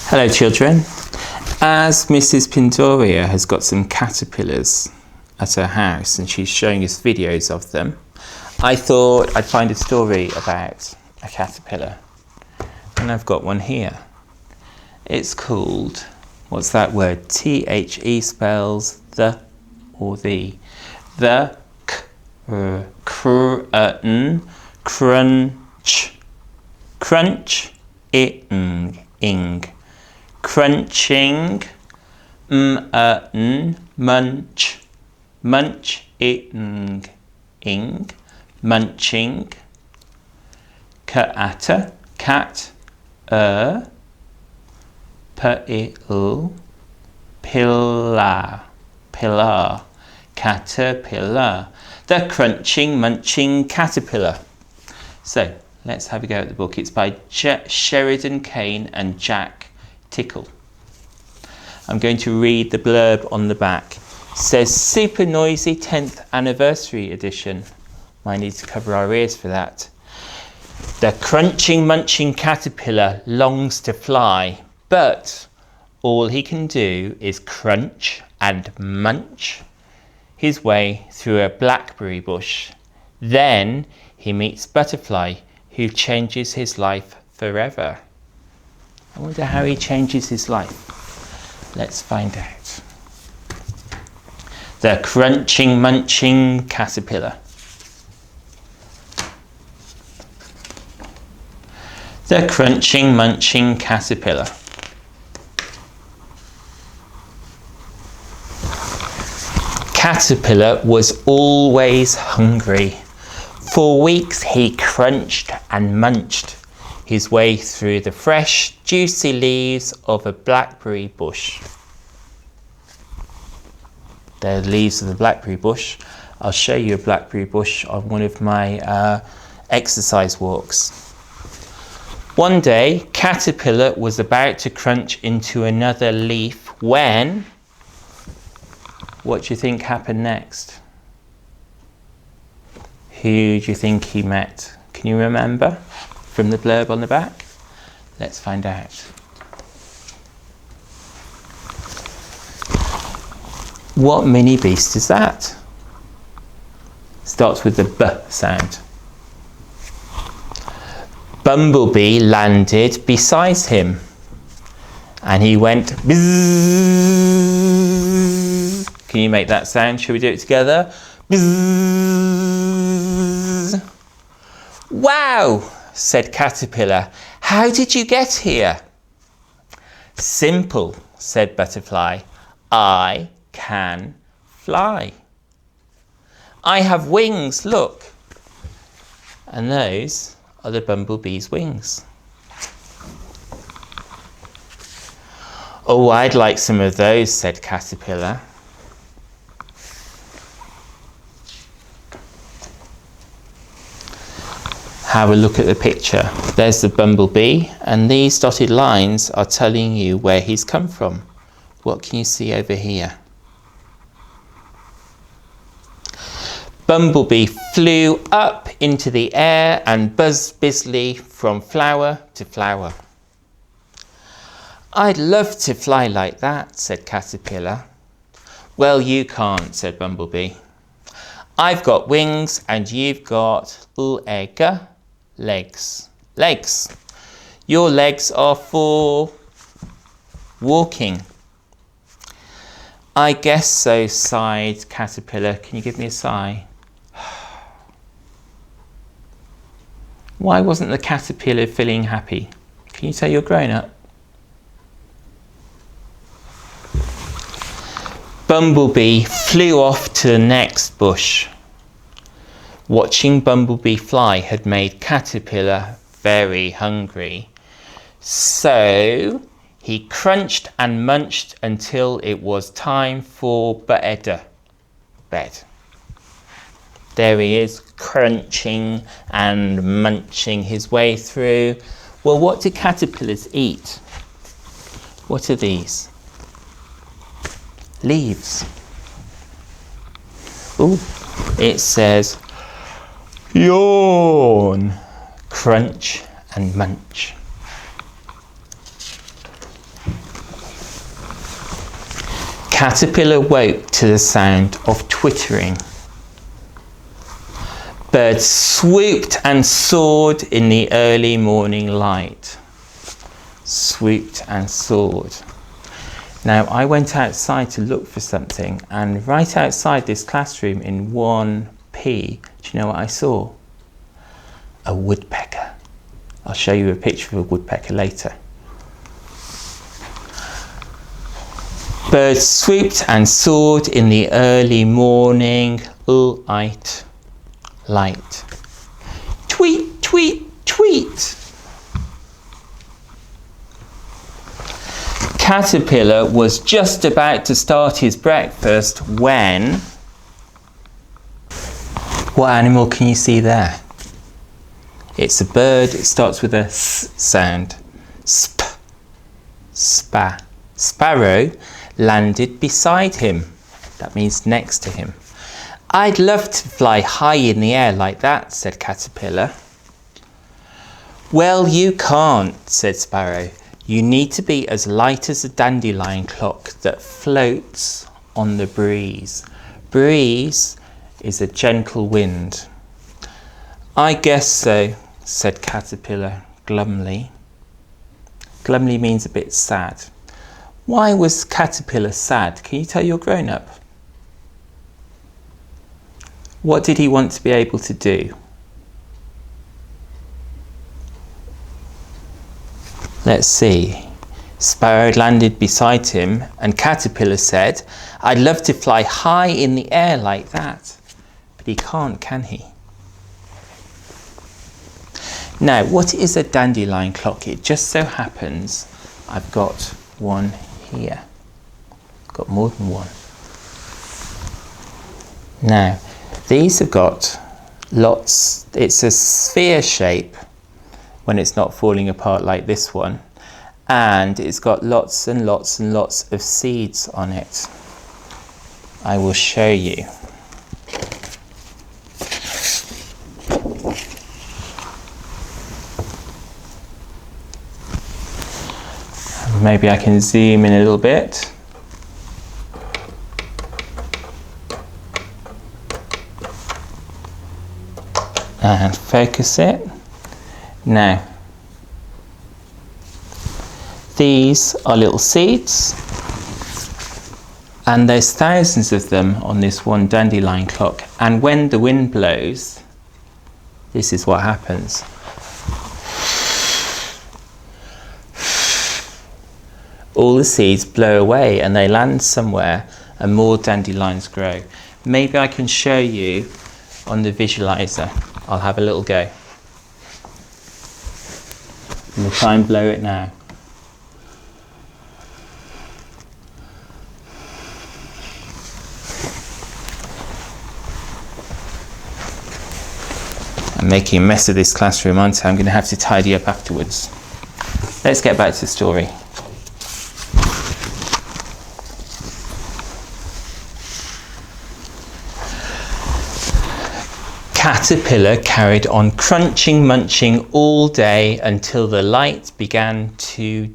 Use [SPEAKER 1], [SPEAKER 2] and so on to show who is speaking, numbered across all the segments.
[SPEAKER 1] Hello children. As Mrs. Pindoria has got some caterpillars at her house and she's showing us videos of them, I thought I'd find a story about a caterpillar. And I've got one here. It's called, what's that word? T-H-E spells the or the. The crunch. Crunch, ing. Crunching, munch. Munch, ing. Munching. Cat, pillar, caterpillar. The crunching, munching caterpillar. So let's have a go at the book. It's by Sheridan, Cain and Tickle. I'm going to read the blurb on the back. It says super noisy 10th anniversary edition. Might need to cover our ears for that. The crunching, munching caterpillar longs to fly, but all he can do is crunch and munch his way through a blackberry bush. Then he meets Butterfly, who changes his life forever. I wonder how he changes his life. Let's find out. The crunching, munching caterpillar. The crunching, munching caterpillar. Caterpillar was always hungry. For weeks he crunched and munched his way through the fresh, juicy leaves of a blackberry bush. The leaves of the blackberry bush. I'll show you a blackberry bush on one of my exercise walks. One day, Caterpillar was about to crunch into another leaf when... What do you think happened next? Who do you think he met? Can you remember from the blurb on the back? Let's find out. What mini beast is that? Starts with the B sound. Bumblebee landed beside him and he went bzzz. Can you make that sound? Shall we do it together? Bzzz. Wow, said Caterpillar. How did you get here? Simple, said Butterfly. I can fly. I have wings, look. And those are the bumblebee's wings. Oh, I'd like some of those, said Caterpillar. Have a look at the picture. There's the bumblebee, and these dotted lines are telling you where he's come from. What can you see over here? Bumblebee flew up into the air and buzzed busily from flower to flower. I'd love to fly like that, said Caterpillar. Well, you can't, said Bumblebee. I've got wings and you've got legs. Legs. Your legs are for walking. I guess so, sighed Caterpillar. Can you give me a sigh? Why wasn't the caterpillar feeling happy? Can you say you're grown up? Bumblebee flew off to the next bush. Watching Bumblebee fly had made Caterpillar very hungry. So he crunched and munched until it was time for bed. There he is, crunching and munching his way through. Well, what do caterpillars eat? What are these? Leaves. Ooh, it says, yawn, crunch and munch. Caterpillar woke to the sound of twittering. Birds swooped and soared in the early morning light. Swooped and soared. Now, I went outside to look for something, and right outside this classroom in 1P, do you know what I saw? A woodpecker. I'll show you a picture of a woodpecker later. Birds swooped and soared in the early morning light. Tweet, tweet, tweet. Caterpillar was just about to start his breakfast when... What animal can you see there? It's a bird. It starts with a s sound. Sp. Spa. Sparrow landed beside him. That means next to him. I'd love to fly high in the air like that, said Caterpillar. Well, you can't, said Sparrow. You need to be as light as a dandelion clock that floats on the breeze. Breeze is a gentle wind. I guess so, said Caterpillar glumly. Glumly means a bit sad. Why was Caterpillar sad? Can you tell your grown-up? What did he want to be able to do? Let's see. Sparrow landed beside him and Caterpillar said, I'd love to fly high in the air like that. But he can't, can he? Now, what is a dandelion clock? It just so happens I've got one here. Got more than one. Now, these have got lots, it's a sphere shape when it's not falling apart like this one, and it's got lots and lots and lots of seeds on it. I will show you. Maybe I can zoom in a little bit. And focus it. Now, these are little seeds, and there's thousands of them on this one dandelion clock, and when the wind blows, this is what happens. All the seeds blow away and they land somewhere and more dandelions grow. Maybe I can show you on the visualizer. I'll have a little go. And we'll try and blow it now. I'm making a mess of this classroom, aren't I? I'm going to have to tidy up afterwards. Let's get back to the story. Caterpillar carried on crunching, munching all day until the light began to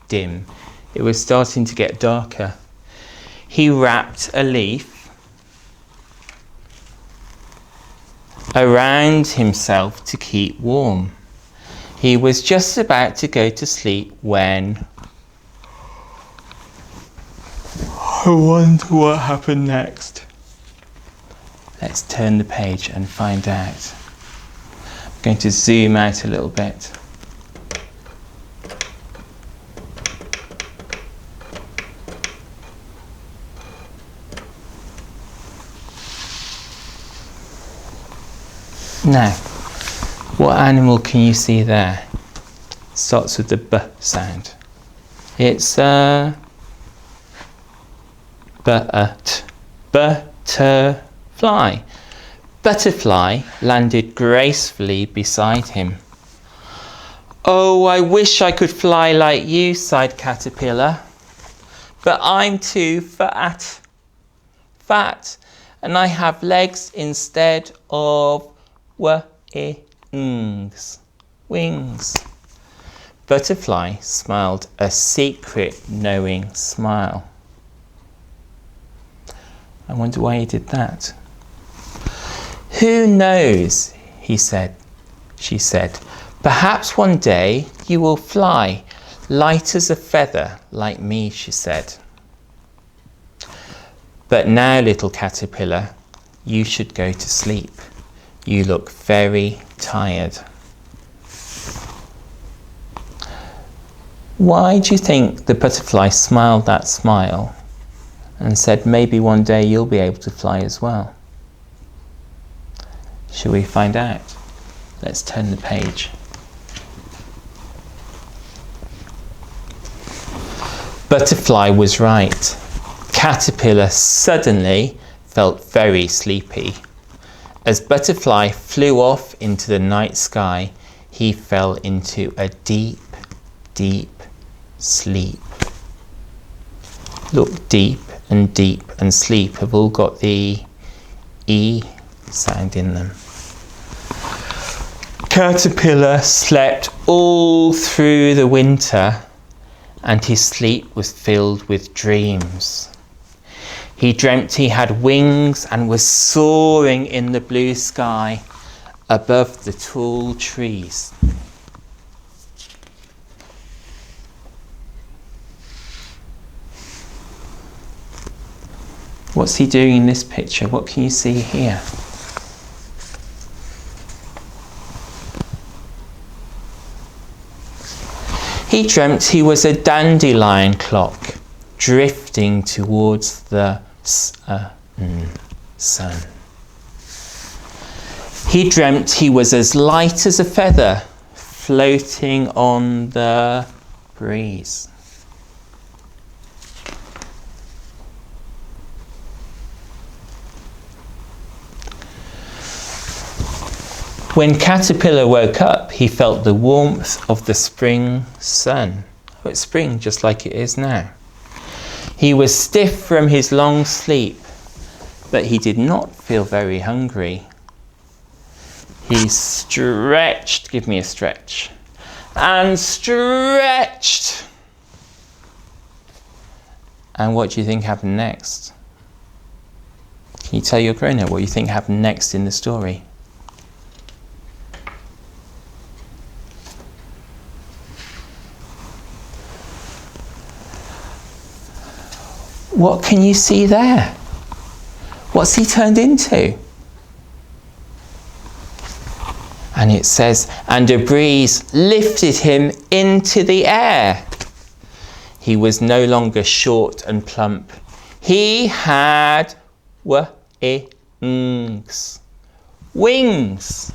[SPEAKER 1] dim. It was starting to get darker. He wrapped a leaf around himself to keep warm. He was just about to go to sleep when... I wonder what happened next. Let's turn the page and find out. I'm going to zoom out a little bit. Now, what animal can you see there? Starts with the B sound. It's a butterfly. Butterfly landed gracefully beside him. Oh, I wish I could fly like you, sighed Caterpillar. But I'm too fat, and I have legs instead of wings. Butterfly smiled a secret, knowing smile. I wonder why he did that. Who knows, she said. Perhaps one day you will fly, light as a feather, like me, she said. But now, little caterpillar, you should go to sleep. You look very tired. Why do you think the butterfly smiled that smile and said, maybe one day you'll be able to fly as well? Shall we find out? Let's turn the page. Butterfly was right. Caterpillar suddenly felt very sleepy. As Butterfly flew off into the night sky, he fell into a deep, deep sleep. Look, deep and sleep have all got the E sound in them. Caterpillar slept all through the winter, and his sleep was filled with dreams. He dreamt he had wings and was soaring in the blue sky above the tall trees. What's he doing in this picture? What can you see here? He dreamt he was a dandelion clock drifting towards the sun. He dreamt he was as light as a feather floating on the breeze. When Caterpillar woke up, he felt the warmth of the spring sun. Oh, it's spring just like it is now. He was stiff from his long sleep, but he did not feel very hungry. He stretched, give me a stretch, and stretched. And what do you think happened next? Can you tell your grown-up what you think happened next in the story? What can you see there? What's he turned into? And it says, and a breeze lifted him into the air. He was no longer short and plump. He had wings. Wings.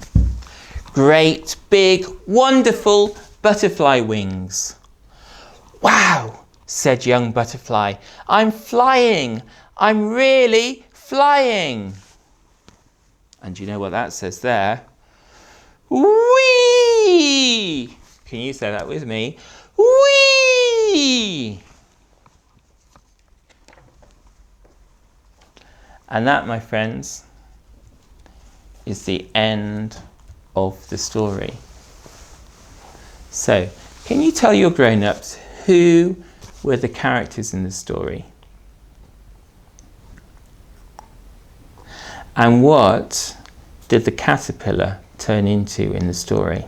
[SPEAKER 1] Great, big, wonderful butterfly wings. Wow, said young Butterfly. I'm flying. I'm really flying. And you know what that says there? Whee! Can you say that with me? Whee! And that, my friends, is the end of the story. So, can you tell your grown-ups who were the characters in the story? And what did the caterpillar turn into in the story?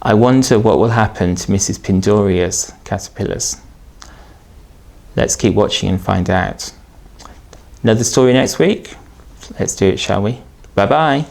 [SPEAKER 1] I wonder what will happen to Mrs. Pindoria's caterpillars. Let's keep watching and find out. Another story next week? Let's do it, shall we? Bye-bye.